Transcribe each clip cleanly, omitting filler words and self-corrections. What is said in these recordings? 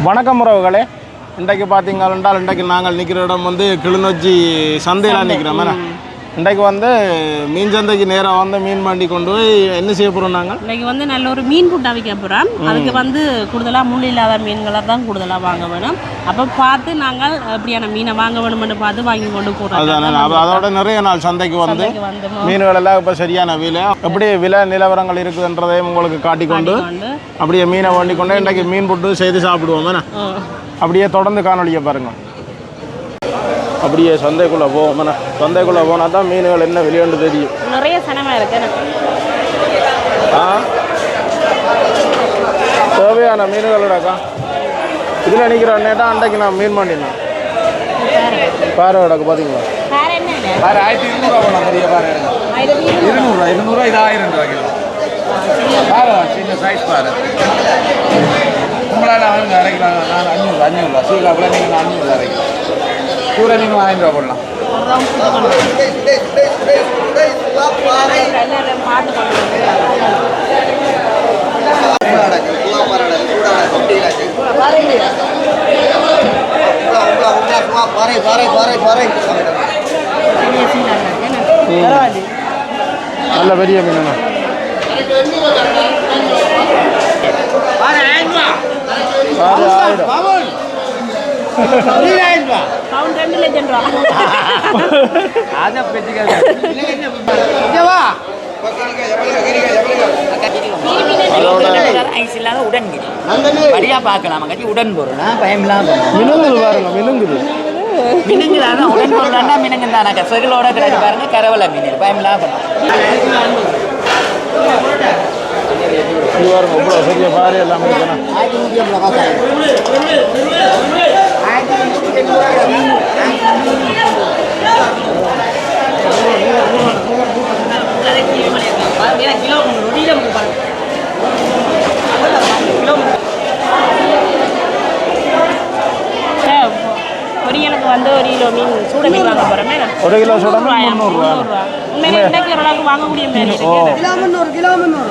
வணக்கம் உறவுகளே. இன்றைக்கு பார்த்தீங்கன்னா இன்றைக்கு நாங்கள் நிற்கிற இடம் வந்து கிளிநொச்சி சந்தையில் நிற்கிறோம். இன்றைக்கு வந்து மீன் சந்தைக்கு நேராக வந்து மீன் வண்டி கொண்டு போய் என்ன செய்ய போகிறோம்? நாங்கள் இன்றைக்கு வந்து நல்ல ஒரு மீன் கூட்டா வைக்க போகிறோம். அதுக்கு வந்து கூடுதலாக முள் இல்லாத மீன்களை தான் கூடுதலாக வாங்க வேணும். அப்போ பார்த்து நாங்கள் எப்படியான மீனை வாங்க வேணும்னு பார்த்து வாங்கி கொண்டு போகிறோம். அதுதானே. அதோட நிறைய நாள் சந்தைக்கு வந்து மீன்கள் எல்லாம் இப்போ சரியான விலை, எப்படி விலை நிலவரங்கள் இருக்குதுன்றதையும் உங்களுக்கு காட்டிக்கொண்டு அப்படியே மீனை வண்டி கொண்டு இன்றைக்கு மீன் போட்டு செய்து சாப்பிடுவோம். அப்படியே தொடர்ந்து காணொலியை பாருங்கள். அப்படியே சந்தைக்குள்ளே போவோம். சந்தைக்குள்ளே போனால் தான் மீன்கள் என்ன விலையுண்டு தெரியும். நிறைய சனமாக இருக்கு. தேவையான மீன்களோடக்கா இதில் நிற்கிற நேட்டாக அன்றைக்கு நான் மீன் பண்ணினேன். பாறை கிடக்கு பார்த்தீங்களா? பாரு 1200 போகலாம். பெரிய பாரு 200 200 இது 1000 ரூபா கிலோ. பாரு சின்ன சைஸ் பாரு. உங்களால் அவங்க அரைக்கலாம். நான் 500 சீக்காப்பில் நீங்கள் 500 அரைக்கலாம். கூட நீங்கள் 1000 ரூபா போடலாம். நல்ல பெரிய மீன். வழியா பார்க்கலாம். உடன் பொருள் பயமில்லாம மினுங்குது பாருங்க. மினுங்குது மினுங்குதான் உடன் பொருள்னா மினுங்கு தானே. செகுலோட கிடையாது பாருங்க. கரவலை மீன் பயமில்லாம இது பாருங்க. இவ்வளோ பெரிய பாறை எல்லாம் பொரியலுக்கு வந்து 1 கிலோ மீன் சூட மீன் வாங்க போகிறோமே. 1 கிலோ சூட மீன் 300 ரூபா. உண்மையிலே இன்றைக்கு ஓரளவுக்கு வாங்கக்கூடிய மீன் கிலோ 300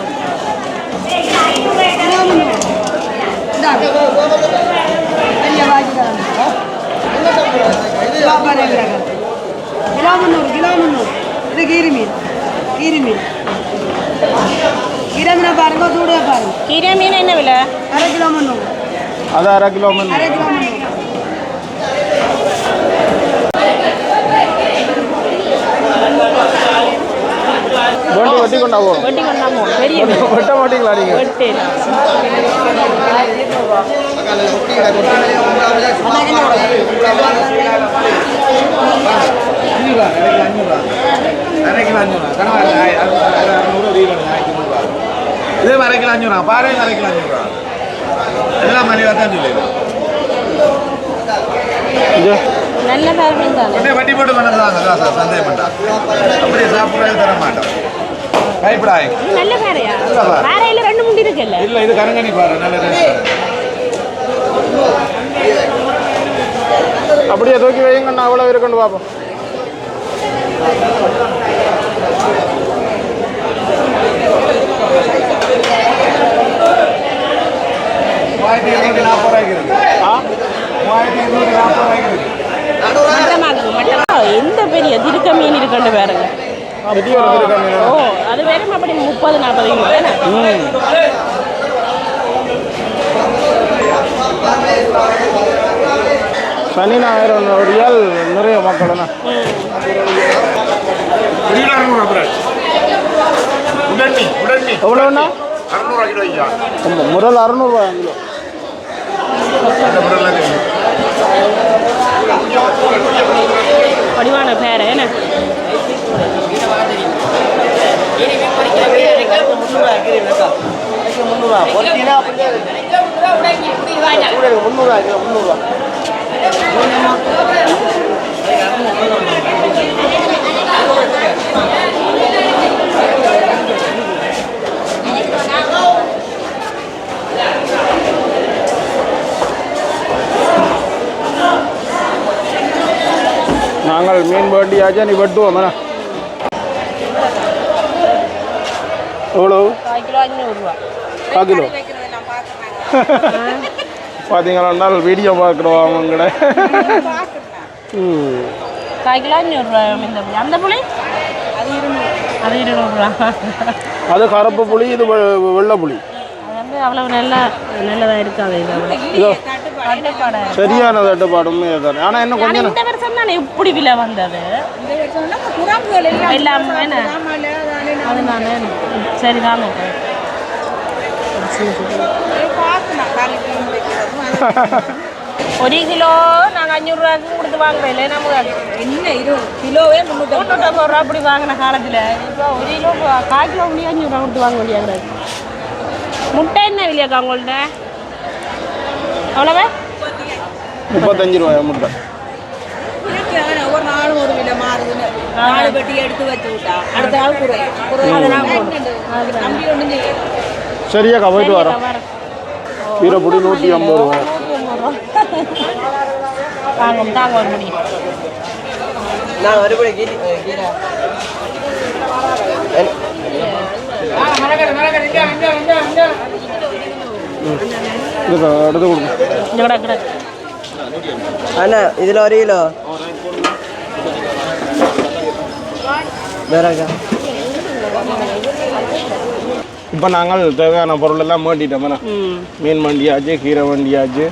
இது கீரி மீன். கீரை மீன் பாருங்க. தூடைய பாருங்க. கீரை மீன் என்ன விலை? 1/2 கிலோ 300. அது 1/2 கிலோ மீன். 1/2 கிலோ 300. வண்டி வட்டி கொண்டாவோ? வட்டி கொண்டாமோ? பெரிய வெட்ட மாட்டீங்களா நீங்கள்? வெட்டு இது 1/2 கிலோ 500 ரூபா. பாரு 1/2 கிலோ 500 ரூபா. எல்லாம் மலிவாக தான் சொல்லுது. நல்ல மீன் தானே. வட்டி போட்டு கொண்டாங்க சந்தேகம் பண்ணா. அப்படியே சாப்பிட்றது தர மாட்டோம். கைப்படாய் நல்ல பாறையா? பாறையில 2 முண்டி இருக்குல்ல? இல்லை இது கருங்கனி பாரு. நல்ல அப்படியே தூக்கி வைங்கண்ணா. அவ்வளோ இருக்குன்னு பார்ப்போம். எந்த பெரிய திருக்க மீன் இருக்குன்னு பாருங்க. ஓ அது வெறும் அப்படி 30-40 கிலோ. சனி ஞாயிறு ரியால் நிறைய மக்கள்ண்ணா. எவ்வளோண்ணா? 600 கிலோ. முதல் 600 ரூபா கிலோ. வடிவான பேர் என்ன? நாங்கள் மீன் வேண்டியாச்சா நீ வெட்டுவோம். எவ்வளோ? 1 கிலோ 500 ரூபா. 1 கிலோ பார்த்தீங்கன்னா வீடியோ பார்க்குறோம் அவங்கள. கால் கிலோ 500 ரூபா இந்த புளி. அந்த புளி அது 200 ரூபா. அது கருப்பு புளி, இது வெள்ளை புளி. அது வந்து அவ்வளவு நல்லதாக இருக்காது. இதோ சரியான தட்டுப்பாடுமே தானே. ஆனால் என்ன கொஞ்சம் இந்த வருஷம் தானே இப்படி விலை வந்தது எல்லாம் அது நான் சரி தானே. ஒரு கிலோ நாங்கள் 500 ரூபாய்க்கு கொடுத்து வாங்குறோம். இல்லை நமக்கு என்ன கிலோவே 350 ரூபா அப்படி வாங்கின காலத்தில் இப்போ ஒரு கிலோ 1/4 கிலோ புளி 500 ரூபா கொடுத்து வாங்க முடியாது. முட்டை என்ன விலையாக்கா உங்கள்கிட்ட? அவ்வளோவா? 35 ரூபாயா முட்டை? ஒரு நாளும் ஒரு விலை மாறுதுன்னு 4 பெட்டி எடுத்து வச்சு விட்டா அடுத்த நாள் குறையும். சரியாக்கா போயிட்டு வரோம். கீரைப்பொடி 150 ரூபா. தாங்க ஒரு முடி நான் ஒருபடி கீரை எடுத்து கொடுங்க. அண்ணா இதில் 1 கிலோ வேறக்கா. இப்போ நாங்கள் தேவையான பொருள் எல்லாம் மாட்டிட்டோம். மீன் வண்டியாச்சு, கீரை வண்டியாச்சு,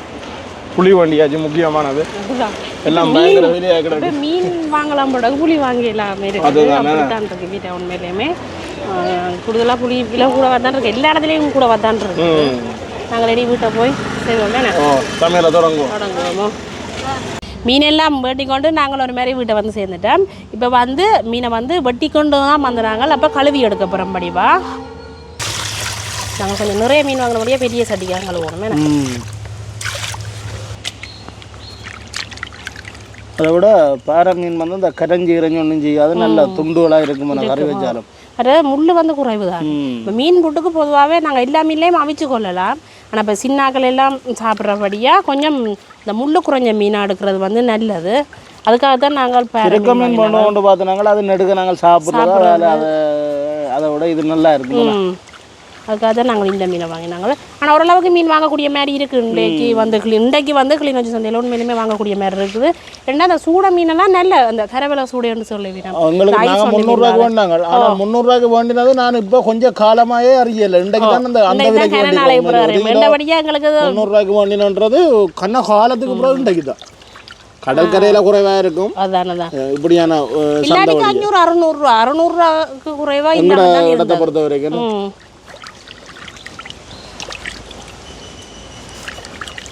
புளி வண்டியாச்சு. முக்கியமானது எல்லாம் பயங்கர வெளியாக கிடக்கு. மீன் வாங்கலாம் போட புளி வாங்கலாம் அப்படித்தான் இருக்கு. வீட்டை உண்மையிலேயுமே கூடுதலாக புளி விலை கூட வரதான் இருக்கு. எல்லா இடத்துலையும் கூட வரதான் இருக்கு. நாங்கள் ரெடி வீட்டை போய் செய்வோம். சமையலை தொடங்குவோமோ. மீனெல்லாம் வெட்டி கொண்டு நாங்கள் ஒரு மாதிரி வீட்டை வந்து சேர்ந்துட்டோம். இப்போ வந்து மீனை வந்து வெட்டி கொண்டு தான் வந்துடுறாங்க. அப்போ கழுவி எடுக்க போகிறோம். படிவா நாங்கள் கொஞ்சம் நிறைய மீன் வாங்கின முடியாது. பெரிய சட்டிக்காக கழுவோம். அதை விட பாறை மீன் வந்து இந்த கரைஞ்சி ஒன்றும் செய்யாது. நல்ல துண்டுகளாக இருக்கும் கறி வச்சாலும். அது முள் வந்து குறைவு தான். இப்போ மீன் புட்டுக்கு பொதுவாகவே நாங்கள் எல்லா மீன்லேயும் அவிச்சு கொள்ளலாம். ஆனால் இப்போ சின்னாக்கள் எல்லாம் சாப்பிட்றபடியாக கொஞ்சம் இந்த முள் குறைஞ்ச மீனாக எடுக்கிறது வந்து நல்லது. அதுக்காக தான் நாங்கள் மீன் கொண்டு பார்த்தோம். அது நெடுக்க நாங்கள் சாப்பிட்றதா அதை விட இது நல்லா இருக்கும். அதுக்காக தான் நாங்கள் இந்த மீனை வாங்கினாங்க. ஆனால் ஓரளவுக்கு மீன் வாங்கக்கூடிய மாதிரி இருக்குது. இன்றைக்கு வந்து கிளிநொச்சி சந்தையில் உண்மையிலுமே வாங்கக்கூடிய மாதிரி இருக்குது. ரெண்டாவது அந்த சூட மீனெல்லாம் நல்ல அந்த கரவலை சூடைன்னு சொல்லுவீங்க. உங்களுக்கு 300 ரூபாய்க்கு வேண்டாங்க. ஆனால் 300 ரூபாய்க்கு வேண்டினது நான் இப்போ கொஞ்சம் காலமாகவே அறியலை. இன்றைக்கு தான் அந்த விலைக்கு எங்களுக்கு 300 ரூபாய்க்கு வேண்டினன்றது கண்ண காலத்துக்கு அப்புறம் இன்றைக்கு தான் கடற்கரையில குறைவா இருக்கும். இப்படியான 500 600 ரூபா 600 ரூபாய்க்கு குறைவா இடத்தை பொறுத்த வரைக்கும்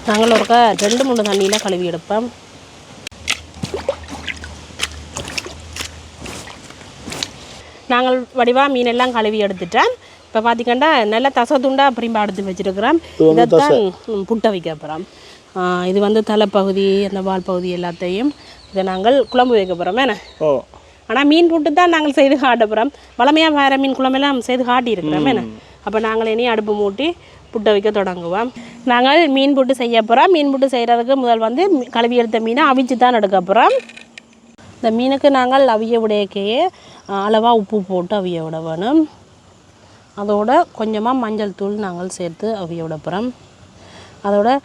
நாங்கள் ஒருக்கா 2-3 தண்ணியில் கழுவி எடுப்போம். நாங்கள் வடிவாக மீனெல்லாம் கழுவி எடுத்துட்டேன். இப்போ பார்த்திங்கன்னா நல்லா தசை துண்டாக அப்புறமா எடுத்து வச்சுருக்கிறோம். இதைத்தான் புட்டை வைக்க போகிறோம். இது வந்து தலைப்பகுதி அந்த வால் பகுதி எல்லாத்தையும் இதை நாங்கள் குழம்பு வைக்க போகிறோம். என்ன ஆனால் மீன் புட்டு தான் நாங்கள் செய்து காட்ட போகிறோம். வளமையாக வேறு மீன் குழம்பெல்லாம் செய்து காட்டியிருக்கிறோம். என்ன அப்போ நாங்கள் இனி அடுப்பு மூட்டி புட்டை வைக்க தொடங்குவோம். நாங்கள் மீன் புட்டு செய்ய போகிறோம். மீன் புட்டு செய்கிறதுக்கு முதல் வந்து கழுவி எடுத்த மீனை அவிச்சு தான் எடுக்க போகிறோம். இந்த மீனுக்கு நாங்கள் அவிய விடையக்கையே அளவாக உப்பு போட்டு அவிய விட வேணும். அதோட கொஞ்சமாக மஞ்சள் தூள் நாங்கள் சேர்த்து அவிய விட போகிறோம். அதோட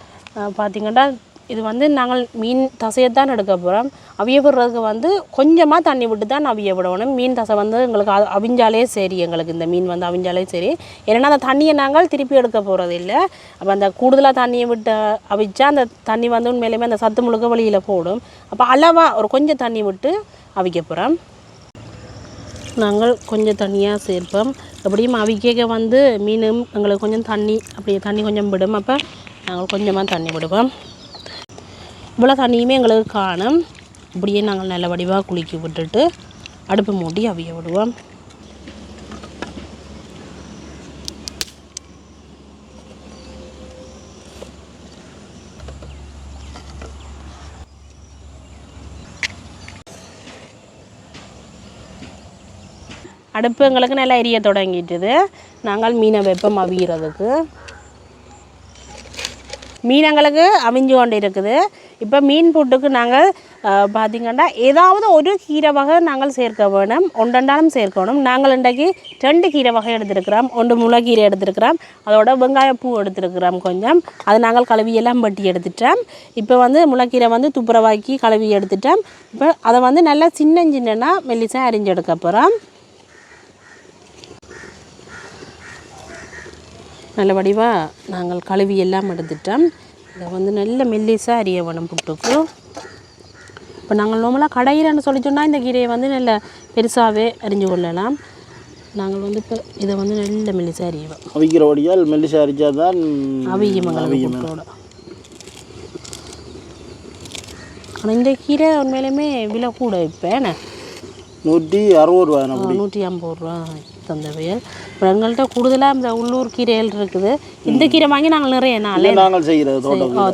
பார்த்திங்கன்னா இது வந்து நாங்கள் மீன் தசையைத்தான் எடுக்க போகிறோம். அவிய விடுறதுக்கு வந்து கொஞ்சமாக தண்ணி விட்டு தான் அவிய விடணும். மீன் தசை வந்து எங்களுக்கு அவிஞ்சாலே சரி. எங்களுக்கு இந்த மீன் வந்து அவிஞ்சாலே சரி. ஏன்னா அந்த தண்ணியை நாங்கள் திருப்பி எடுக்க போகிறது இல்லை. அப்போ அந்த கூடுதலாக தண்ணியை விட்டு அவிச்சா அந்த தண்ணி வந்து உண்மையிலேயுமே அந்த சத்து முழுக்க வழியில் போடும். அப்போ அளவாக ஒரு கொஞ்சம் தண்ணி விட்டு அவிக்க போகிறோம். நாங்கள் கொஞ்சம் தண்ணியாக சேர்ப்போம். எப்படியும் அவிக்க வந்து மீனும் எங்களுக்கு கொஞ்சம் தண்ணி அப்படியே தண்ணி கொஞ்சம் விடும். அப்போ நாங்கள் கொஞ்சமாக தண்ணி விடுவோம். இவ்வளோ தண்ணியுமே எங்களுக்கு காணும். இப்படியே நாங்கள் நல்ல வடிவாக குளிக்கி விட்டுட்டு அடுப்பு மூடி அவிய விடுவோம். அடுப்பு எங்களுக்கு நல்லா எரிய தொடங்கிட்டுது. நாங்கள் மீனை வைப்போம் அவியறதுக்கு. மீன் எங்களுக்கு அவிஞ்சு கொண்டு இருக்குது. இப்போ மீன் புட்டுக்கு நாங்கள் பார்த்திங்கன்னா ஏதாவது ஒரு கீரை வகை நாங்கள் சேர்க்க வேணும், ஒன்றெண்டாலும் சேர்க்கணும். நாங்கள் இன்றைக்கு 2 கீரை வகை எடுத்துருக்கிறோம். 1 முளைக்கீரை எடுத்துருக்கிறோம், அதோட வெங்காயப்பூ எடுத்துருக்கிறோம் கொஞ்சம். அது நாங்கள் கழுவியெல்லாம் வெட்டி எடுத்துட்டோம். இப்போ வந்து முளைக்கீரை வந்து துப்புரவாக்கி கழுவி எடுத்துட்டோம். இப்போ அதை வந்து நல்லா சின்ன மெல்லிசாக அரிஞ்சு எடுக்க போகிறோம். நல்ல வடிவாக நாங்கள் கழுவி எல்லாம் எடுத்துட்டோம். இதை வந்து நல்ல மெல்லிசாக அரிய வேணும் புட்டுக்கு. இப்போ நாங்கள் நார்மலாக கடையிலன்னு சொல்லி சொன்னால் இந்த கீரையை வந்து நல்ல பெருசாகவே அரிஞ்சு கொள்ளலாம். நாங்கள் வந்து இப்போ இதை வந்து நல்ல மெல்லிசாக அரியோம். அவிக்கிற வடியால் மெல்லிசாக அரிச்சா தான் அவியமங்கலம் புட்டோட. ஆனால் இந்த கீரை உண்மையிலுமே விலை கூட இப்போ என்ன 160 ரூபா, 150 ரூபா தந்தவையல். இப்போ எங்கள்கிட்ட கூடுதலாக இந்த உள்ளூர் கீரைகள் இருக்குது. இந்த கீரை வாங்கி நாங்கள் நிறைய நாங்கள் செய்கிறது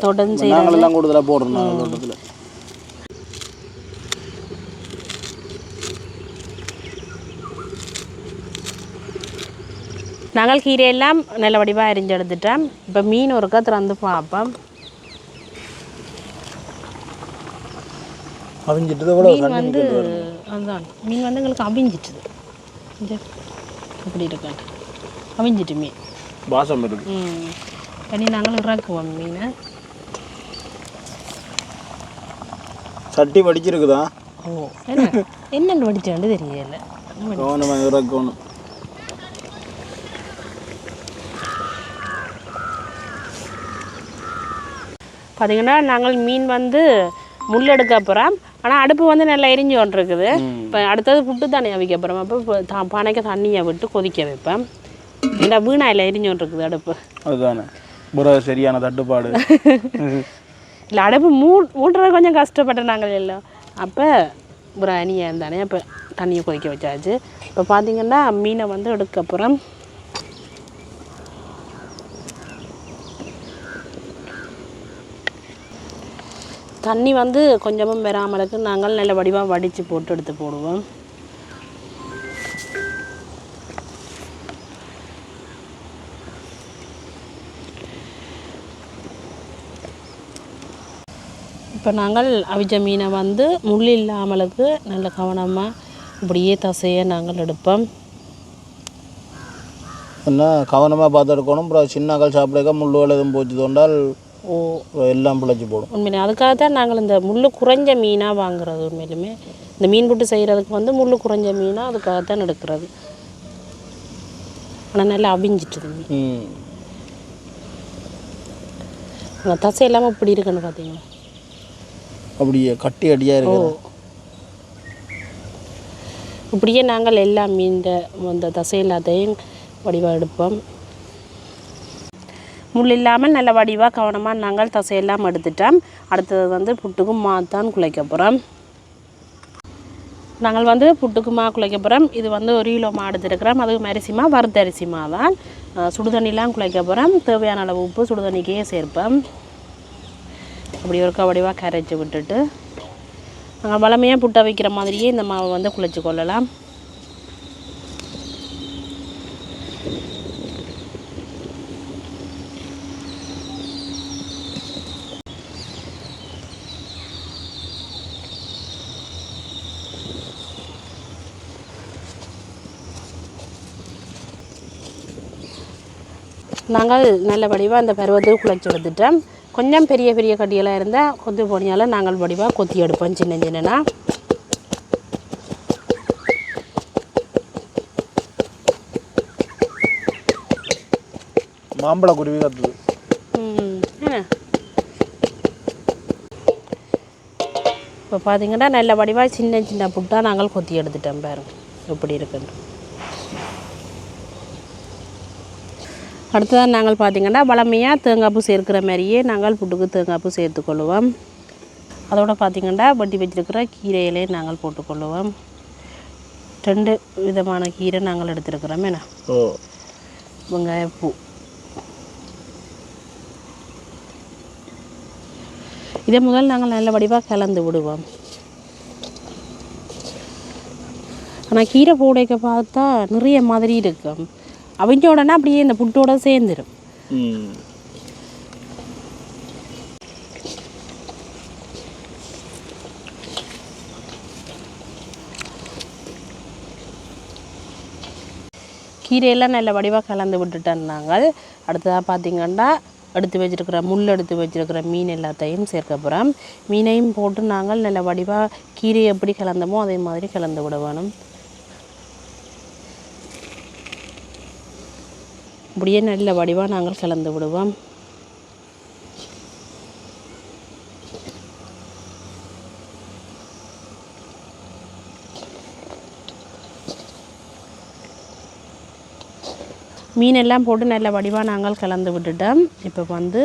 தோட்டம் செய்யலாம், கூடுதலாக போடுறோம் தோட்டத்தில். நாங்கள் கீரையெல்லாம் நல்ல வடிவாக அரிஞ்சு எடுத்துட்டோம். இப்போ மீன் ஒருக்கா திறந்து பார்ப்போம். மீன் வந்து அதுதான் மீன் வந்து எங்களுக்கு அவிஞ்சிட்டுது. அப்படி இருக்காங்க அவிஞ்சிட்டு மீன் வாசம் இருக்கு. தனி நாங்கள் இறக்குவோம் மீனை. சட்டி வடிச்சிருக்குதா? ஓ என்னென்னு வடிச்சாண்டு தெரியல. இறக்கணும். பார்த்திங்கன்னா நாங்கள் மீன் வந்து முள் எடுக்க போகிறோம். ஆனால் அடுப்பு வந்து நல்லா எரிஞ்சு கொண்டிருக்குது. இப்போ அடுத்தது புட்டு தானே அவிக்க போகிறோம். அப்போ பானைக்கு தண்ணியை விட்டு கொதிக்க வைப்பேன். ஏன்னா வீணாயில் எரிஞ்சு கொண்டிருக்குது அடுப்பு. அதுதானே சரியான தட்டுப்பாடு. இல்லை அடுப்பு மூட்டுறது கொஞ்சம் கஷ்டப்பட்ட நாங்கள் எல்லாம். அப்போ அணியாக இருந்தானே அப்போ தண்ணியை கொதிக்க வச்சாச்சு. இப்போ பார்த்திங்கன்னா மீனை வந்து எடுக்க போகிறோம். தண்ணி வந்து கொஞ்சமும் வராமலுக்கு நாங்கள் நல்ல வடிவாக வடித்து போட்டு எடுத்து போடுவோம். இப்போ நாங்கள் அவிச்ச மீனை வந்து முள் இல்லாமலுக்கு நல்ல கவனமாக இப்படியே தசையை நாங்கள் எடுப்போம். என்ன கவனமாக பார்த்து எடுக்கணும். அப்புறம் சின்ன கால் சாப்பிட முள்ளுகள் எதுவும் போச்சு தோண்டால் எல்லாம் பிழைச்சி போடும். உண்மையிலே அதுக்காக தான் நாங்கள் இந்த முள் குறைஞ்ச மீனாக வாங்குறது. உண்மையிலுமே இந்த மீன் புட்டு செய்கிறதுக்கு வந்து முள் குறைஞ்ச மீனாக அதுக்காகத்தான் எடுக்கிறது. ஆனால் நல்லா அவிஞ்சிட்டுது மீன். தசை இல்லாமல் இப்படி இருக்குன்னு பார்த்தீங்களா? அப்படியே கட்டி அடியாக இருக்கு. இப்படியே நாங்கள் எல்லா மீன் அந்த தசை எல்லாத்தையும் வடிவாக எடுப்போம். முள் இல்லாமல் நல்ல வடிவாக கவனமாக நாங்கள் தசையெல்லாம் எடுத்துட்டோம். அடுத்தது வந்து புட்டுக்கு மாத்தான் குழைக்க போகிறோம். நாங்கள் வந்து புட்டுக்கு மா குழைக்க போகிறோம். இது வந்து 1 கிலோ மா எடுத்துருக்கிறோம். அதுக்கு அரிசிமா வறுத்த அரிசிமா தான். சுடுதண்ணிலாம் குழைக்க போகிறோம். தேவையான அளவு உப்பு சுடுதண்ணிக்கே சேர்ப்போம். அப்படி ஒரு வடிவாக கரைச்சி விட்டுட்டு நாங்கள் வளமையாக புட்டை வைக்கிற மாதிரியே இந்த மாவை வந்து குழைச்சி கொள்ளலாம். நாங்கள் நல்ல வடிவாக அந்த பருவத்துக்கு குழைச்சி எடுத்துட்டோம். கொஞ்சம் பெரிய பெரிய கட்டியெல்லாம் இருந்தால் கொத்து போனியால் நாங்கள் வடிவாக கொத்தி எடுப்போம் சின்ன சின்னனா. மாம்பழ குருவி கத்துது. இப்போ பார்த்தீங்கன்னா நல்ல வடிவாக சின்ன சின்ன புட்டாக நாங்கள் கொத்தி எடுத்துட்டோம். பாருங்க எப்படி இருக்குன்னு. அடுத்ததாக நாங்கள் பார்த்திங்கன்னா வளமையாக தேங்காய்ப்பூ சேர்க்கிற மாதிரியே நாங்கள் புட்டுக்கு தேங்காய்ப்பூ சேர்த்துக்கொள்ளுவோம். அதோடு பார்த்திங்கன்னா வட்டி வச்சுருக்கிற கீரையிலே நாங்கள் போட்டுக்கொள்ளுவோம். 2 விதமான கீரை நாங்கள் எடுத்துருக்குறோம். என்ன வெங்காயப்பூ. இதை முதல் நாங்கள் நல்ல வடிவாக கலந்து விடுவோம். ஆனால் கீரை போடைக்க பார்த்தா நிறைய மாதிரி இருக்கும். அவிஞ்ச உடனே அப்படியே இந்த புட்டோட சேர்ந்துடும். கீரையெல்லாம் நல்ல வடிவாக கலந்து விட்டுட்டோம் நாங்கள். அடுத்ததாக பார்த்திங்கன்னா எடுத்து வச்சுருக்கிற எடுத்து வச்சுருக்கிற மீன் எல்லாத்தையும் சேர்க்க போகிறோம். மீனையும் போட்டு நாங்கள் நல்ல வடிவாக கீரையை எப்படி கலந்தோமோ அதே மாதிரி கலந்து விட வேணும். இப்படியே நல்ல வடிவாக நாங்கள் கலந்து விடுவோம். மீனெல்லாம் போட்டு நல்ல வடிவாக நாங்கள் கலந்து விட்டுட்டோம். இப்போ வந்து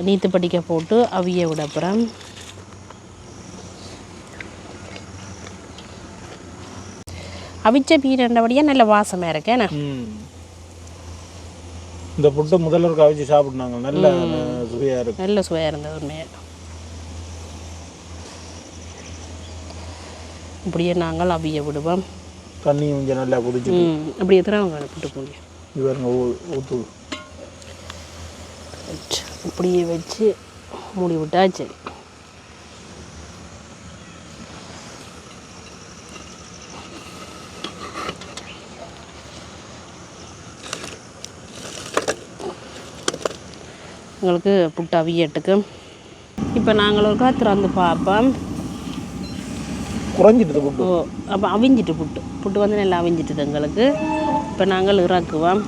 நீத்து படிக்க போட்டு அவிய விட போகிறோம். அவிச்ச மீன் ரெண்டபடியாக நல்ல வாசமாக இருக்கேண்ணா. இந்த புட்டை முதல்ல அவிச்சு சாப்பிட்னாங்க, நல்ல சுவையாக இருக்கு. நல்ல சுவையாக இருந்தது உண்மையாக. இப்படியே நாங்கள் அவிய விடுவோம். தண்ணி கொஞ்சம் நல்லா குதிச்சு அப்படி எத்தனை புட்டு போங்க இவருங்க ஊற்று இப்படியே வச்சு மூடி விட்டா சரி. உங்களுக்கு புட்டு அவியட்டுக்கு இப்போ நாங்கள் ஒரு திறந்து பார்ப்போம். குறைஞ்சிட்டு புட்டு. ஓ, அப்போ அவிஞ்சிட்டு புட்டு வந்து நல்லா அவிஞ்சிட்டுது எங்களுக்கு. இப்போ நாங்கள் இறக்குவோம்.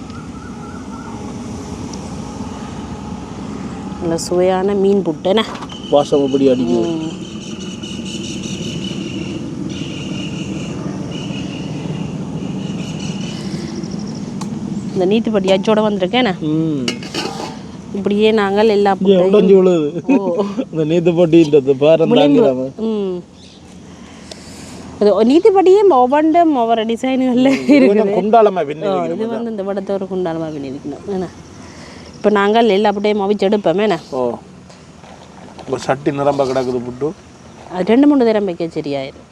நல்ல சுவையான மீன் புட்டுண்ணே. வாசம் எப்படி அடிக்கும். இந்த நீத்துப்பட்டி அச்சோட வந்திருக்கேண்ணே. இப்படியே நாங்கள் எல்லா நீதிப்படியே ஒவ்வொரு டிசைனுகளில் இருக்குது. இது வந்து இந்த படத்தை ஒரு குண்டாலமாக பண்ணியிருக்கணும் ஏன்னா. இப்போ நாங்கள் எல்லா புட்டையும் அவிச்சு எடுப்போமேண்ணே. சட்டி நிரம்ப கிடக்குது புட்டு. அது 2-3 தரம் வைக்க சரியாயிரும்.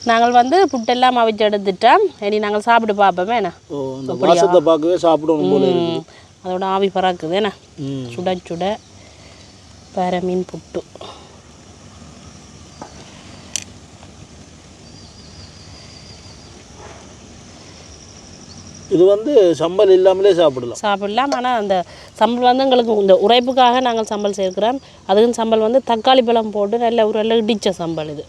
நாங்கள் வந்து புட்டெல்லாம் அவிச்சு எடுத்துட்டோம். இனி நாங்கள் சாப்பிட்டு பார்ப்போமே என்ன. வாசத்தை பார்க்கவே சாப்பிடணும் போல இருக்கு. அதோட ஆவி பறக்குது என்ன. சுட சுட பாறை மீன் புட்டு. இது வந்து சம்பல் இல்லாமலே சாப்பிடலாம். ஆனால் அந்த சம்பல் வந்து எங்களுக்கு இந்த உரைப்புக்காக நாங்கள் சம்பல் சேர்க்கிறோம். அதுக்கும் சம்பல் வந்து தக்காளி பழம் போட்டு நல்ல ஒரு இடித்த சம்பல் இது.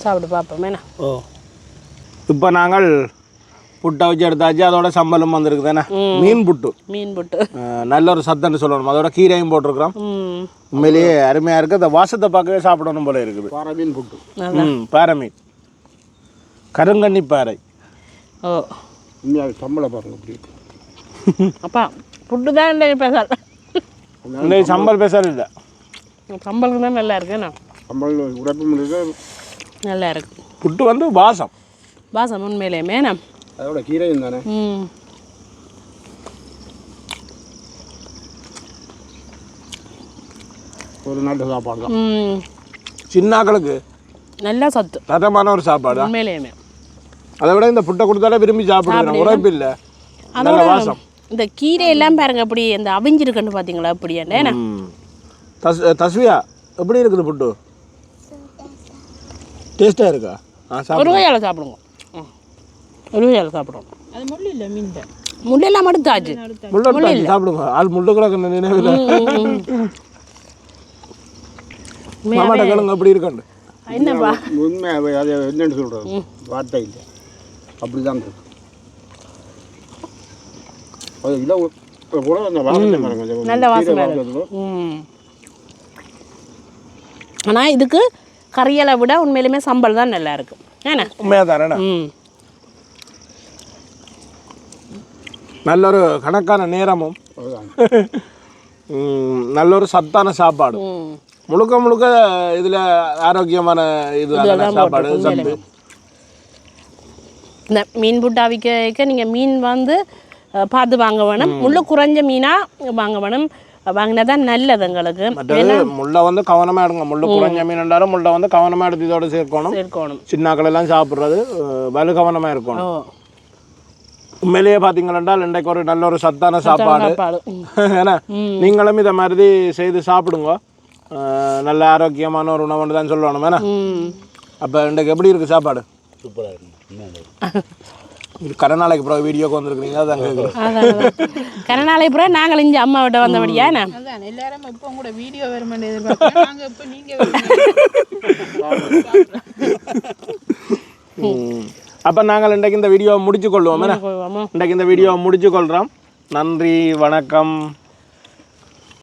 சாப்பிட்டு பார்ப்போமேண்ணா. இப்போ நாங்கள் புட்டை வச்சு எடுத்தாச்சு. அதோட சம்பளம் வந்திருக்குதானே. மீன் புட்டு நல்ல ஒரு சத்தன்னு சொல்லணும். அதோட கீரையும் போட்டிருக்கிறோம். உண்மையிலேயே அருமையாக இருக்குது. அந்த வாசத்தை பார்க்கவே சாப்பிடணும் போல இருக்குது. பாறை மீன் புட்டு. பாறை மீன், கருங்கண்ணி பாறை. சம்பளம் பாருங்க அப்படி. அப்பா புட்டு தான் ஸ்பெஷல். இன்னைக்கு சம்பல் ஸ்பெஷல் இல்லை. சம்பளுக்கு தான் நல்லா இருக்குண்ணா. சம்பல் உரைப்பும் இருக்கு, நல்லா இருக்கு. புட்டு வந்து வாசம் உண்மையிலேயுமே அதோட கீரையும் தானே. ஒரு நல்ல சாப்பாடு தான். சின்னாக்களுக்கு நல்லா சத்து தரமான ஒரு சாப்பாடு உண்மையிலேயுமே. அதை விட இந்த புட்டை கொடுத்தாலே விரும்பி சாப்பிடுவேன். உரைப்பு இல்லை, நல்ல வாசம். இந்த கீரை எல்லாம் பாருங்க அப்படி இந்த அவிஞ்சிருக்குன்னு பார்த்தீங்களா அப்படியே. தஸ்வியா எப்படி இருக்குது புட்டு? டேஸ்ட்டாக இருக்கா? ஒரு கையால் சாப்பிடுங்க. ஒரு கையால் சாப்பிடுவோம். அது முள்ளு இல்லை மீன் முள்ளெல்லாம் மடுத்தாச்சு. முள்ளு சாப்பிடுங்க. ஆள் முள்ளு கூட நினைவில் மாமாட்ட கேளுங்க அப்படி இருக்காண்டு. என்னப்பா உண்மையாக அது என்னென்னு சொல்கிறது வார்த்தை இல்லை, அப்படி தான் இருக்கு. அது இல்லை கூட அந்த வாசனை நல்ல வாசனை. ஆனால் இதுக்கு கறியலை விட உண்மையிலுமே சம்பல் தான் நல்லா இருக்கும். ஏன்னா உண்மையாக தானே. நல்ல ஒரு கணக்கான நேரமும் நல்ல ஒரு சத்தான சாப்பாடு. முழுக்க இதில் ஆரோக்கியமான இது சாப்பாடு சத்து. இந்த மீன் புட்டு அவிக்க நீங்கள் மீன் வந்து பார்த்து வாங்க வேணும். முள்ளு குறைஞ்ச மீனாக வாங்க வேணும். வாங்கினா தான் நல்லது எங்களுக்கு. மற்றது முள்ளை வந்து கவனமாக எடுங்க. முள்ளு குறைஞ்ச மீன் இருந்தாலும் முள்ளை வந்து கவனமாக எடுத்து இதோட சேர்க்கணும். சின்னாக்கள் எல்லாம் சாப்பிட்றது வலு கவனமாக இருக்கணும். உண்மையிலேயே பார்த்தீங்கன்னா இன்றைக்கு ஒரு நல்ல ஒரு சத்தான சாப்பாடு. ஏன்னா நீங்களும் இதை மாதிரி செய்து சாப்பிடுங்க. நல்ல ஆரோக்கியமான ஒரு உணவுன்னு தான் சொல்லணும். ஏன்னா அப்போ இன்றைக்கு எப்படி இருக்குது சாப்பாடு? சூப்பராக இருக்கு. கரநாளைக்கு அப்புறம் வீடியோக்கு வந்துருக்குறீங்க. அதான் கரநாளைக்கு அப்புறம் நாங்கள் இங்கே அம்மாவிட்ட வந்தபடியா எல்லாரும் இப்போ கூட வீடியோ வருமானு எதிர்பார்க்குறோம். நாங்கள் இப்போ நீங்கள் அப்போ நாங்கள் இன்றைக்கு இந்த வீடியோவை முடிச்சு கொள்வோம். இன்றைக்கு இந்த வீடியோவை முடிச்சு கொள்கிறோம். நன்றி, வணக்கம்.